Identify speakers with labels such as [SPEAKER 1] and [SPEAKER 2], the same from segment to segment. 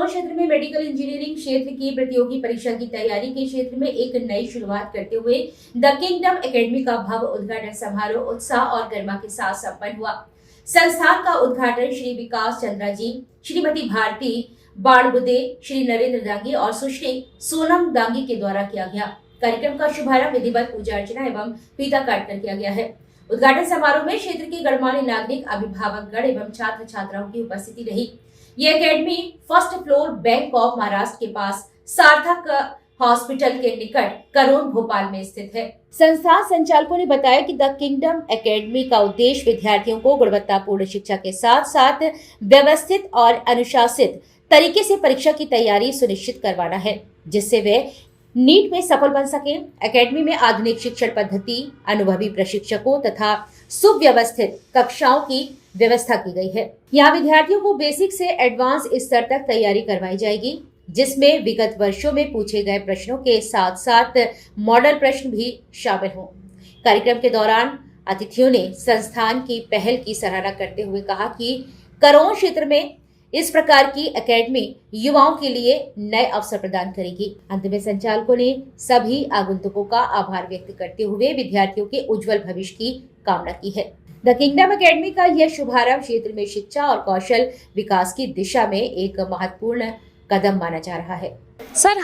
[SPEAKER 1] क्षेत्र में medical engineering क्षेत्र की प्रतियोगी परीक्षा की तैयारी के क्षेत्र में एक नई शुरुआत करते हुए द किंगडम एकेडमी का भव्य उद्घाटन समारोह उत्साह और गरिमा के साथ संपन्न हुआ। संस्थान का उद्घाटन श्री विकास चंद्रा जी, श्रीमती भारती बाड़बुदे, श्री नरेंद्र दांगी और सुश्री सोनम दांगी के द्वारा किया गया। कार्यक्रम का शुभारंभ विधिवत पूजा अर्चना एवं फीता काटकर किया गया है। उद्घाटन समारोह में क्षेत्र के गणमान्य नागरिक, अभिभावकगण एवं छात्र छात्राओं की उपस्थिति रही। ये academy first floor bank of Maharashtra के पास सार्थक हॉस्पिटल के निकट करोन भोपाल में स्थित है। संस्थान संचालकों ने बताया कि द किंगडम एकेडमी का उद्देश्य विद्यार्थियों को गुणवत्तापूर्ण शिक्षा के साथ साथ व्यवस्थित और अनुशासित तरीके से परीक्षा की तैयारी सुनिश्चित करवाना है, जिससे वे नीट में सफल बन सके। एकेडमी में आधुनिक शिक्षण पद्धति, अनुभवी प्रशिक्षकों तथा सुव्यवस्थित कक्षाओं की व्यवस्था की गई है। यहाँ विद्यार्थियों को बेसिक से एडवांस स्तर तक तैयारी करवाई जाएगी, जिसमें विगत वर्षों में पूछे गए प्रश्नों के साथ साथ मॉडल प्रश्न भी शामिल हों। कार्यक्रम के दौरान अतिथियों ने संस्थान की पहल की सराहना करते हुए कहा कि करोन क्षेत्र में इस प्रकार की एकेडमी युवाओं के लिए नए अवसर प्रदान करेगी। अंत में संचालकों ने सभी आगंतुकों का आभार व्यक्त करते हुए विद्यार्थियों के उज्जवल भविष्य की कामना की है। द किंगडम एकेडमी का यह शुभारंभ क्षेत्र में शिक्षा और कौशल विकास की दिशा में एक महत्वपूर्ण कदम माना जा रहा है।
[SPEAKER 2] सर,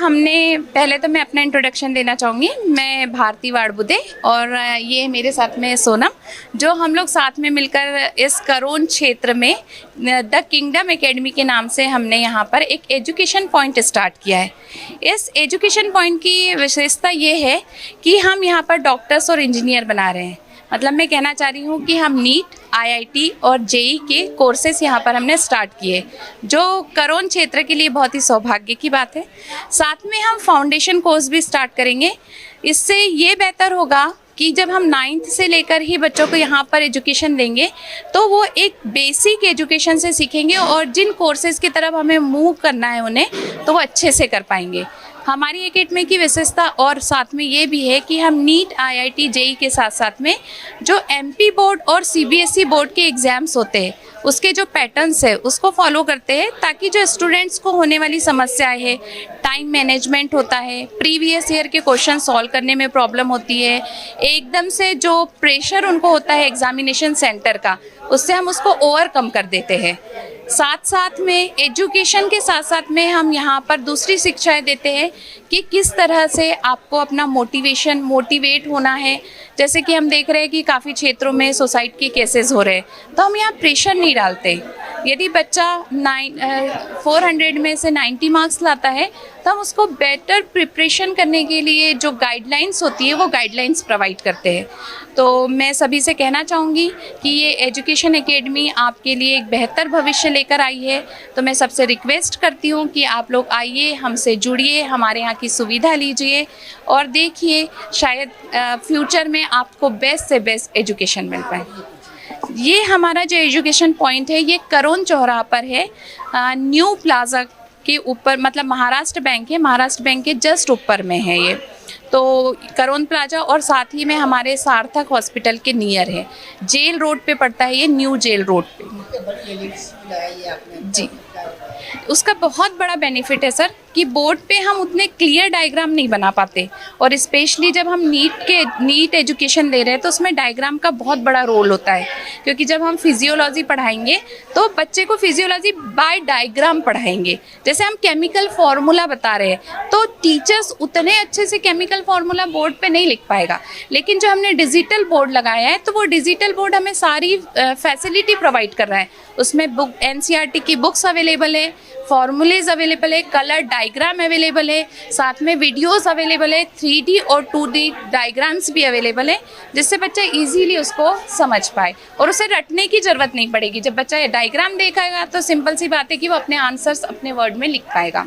[SPEAKER 2] पहले तो मैं अपना इंट्रोडक्शन देना चाहूँगी। मैं भारती बाड़बुदे और ये मेरे साथ में सोनम, जो हम लोग साथ में मिलकर इस करोन क्षेत्र में द किंगडम एकेडमी के नाम से हमने यहाँ पर एक एजुकेशन पॉइंट स्टार्ट किया है। इस एजुकेशन पॉइंट की विशेषता ये है कि हम यहाँ पर डॉक्टर्स और इंजीनियर बना रहे हैं। मतलब मैं कहना चाह रही हूँ कि हम नीट, आईआईटी और जेई के कोर्सेस यहाँ पर हमने स्टार्ट किए, जो करोन क्षेत्र के लिए बहुत ही सौभाग्य की बात है। साथ में हम फाउंडेशन कोर्स भी स्टार्ट करेंगे। इससे ये बेहतर होगा कि जब हम 9th से लेकर ही बच्चों को यहाँ पर एजुकेशन देंगे तो वो एक बेसिक एजुकेशन से सीखेंगे और जिन कोर्सेज़ की तरफ हमें मूव करना है उन्हें, तो वो अच्छे से कर पाएंगे। हमारी एकेडमी की विशेषता और साथ में ये भी है कि हम नीट, आईआईटी, जेई के साथ साथ में जो एमपी बोर्ड और सीबीएसई बोर्ड के एग्ज़ाम्स होते हैं उसके जो पैटर्न्स है उसको फॉलो करते हैं, ताकि जो स्टूडेंट्स को होने वाली समस्याएं है, टाइम मैनेजमेंट होता है, प्रीवियस ईयर के क्वेश्चन सॉल्व करने में प्रॉब्लम होती है, एकदम से जो प्रेशर उनको होता है एग्जामिनेशन सेंटर का, उससे हम उसको ओवरकम कर देते हैं। साथ साथ में एजुकेशन के साथ साथ में हम यहाँ पर दूसरी शिक्षाएं देते हैं कि किस तरह से आपको अपना मोटिवेट होना है। जैसे कि हम देख रहे हैं कि काफ़ी क्षेत्रों में सुसाइड के केसेस हो रहे हैं, तो हम यहाँ प्रेशर नहीं डालते। यदि बच्चा 400 में से 90 मार्क्स लाता है तो हम उसको बेटर प्रिपरेशन करने के लिए जो गाइडलाइंस होती है वो गाइडलाइंस प्रोवाइड करते हैं। तो मैं सभी से कहना चाहूँगी कि ये एजुकेशन एकेडमी आपके लिए एक बेहतर भविष्य लेकर आई है। तो मैं सबसे रिक्वेस्ट करती हूँ कि आप लोग आइए, हमसे जुड़िए, हमारे यहाँ की सुविधा लीजिए और देखिए, शायद फ्यूचर में आपको बेस्ट से बेस्ट एजुकेशन मिल पाए। ये हमारा जो एजुकेशन पॉइंट है ये करोन चौराहा पर है, न्यू प्लाजा के ऊपर, मतलब महाराष्ट्र बैंक है, महाराष्ट्र बैंक के जस्ट ऊपर में है ये। तो करोन प्लाजा और साथ ही में हमारे सार्थक हॉस्पिटल के नियर है, जेल रोड पे पड़ता है ये, न्यू जेल रोड पे जी। उसका बहुत बड़ा बेनिफिट है सर कि बोर्ड पे हम उतने क्लियर डायग्राम नहीं बना पाते, और स्पेशली जब हम नीट एजुकेशन ले रहे हैं तो उसमें डायग्राम का बहुत बड़ा रोल होता है, क्योंकि जब हम फिजियोलॉजी पढ़ाएंगे तो बच्चे को फिजियोलॉजी बाय डायग्राम पढ़ाएंगे। जैसे हम केमिकल फार्मूला बता रहे हैं तो टीचर्स उतने अच्छे से केमिकल फार्मूला बोर्ड पे नहीं लिख पाएगा, लेकिन जो हमने डिजिटल बोर्ड लगाया है तो वो डिजिटल बोर्ड हमें सारी फैसिलिटी प्रोवाइड कर रहा है। उसमें एनसीईआरटी की बुक्स अवेलेबल है, फॉर्मूलेज अवेलेबल है, कलर डायग्राम अवेलेबल है, साथ में वीडियोस अवेलेबल है, 3D और 2D डायग्राम्स भी अवेलेबल है, जिससे बच्चा इजीली उसको समझ पाए और उसे रटने की ज़रूरत नहीं पड़ेगी। जब बच्चा ये डायग्राम देखेगा तो सिंपल सी बात है कि वो अपने आंसर्स अपने वर्ड में लिख पाएगा।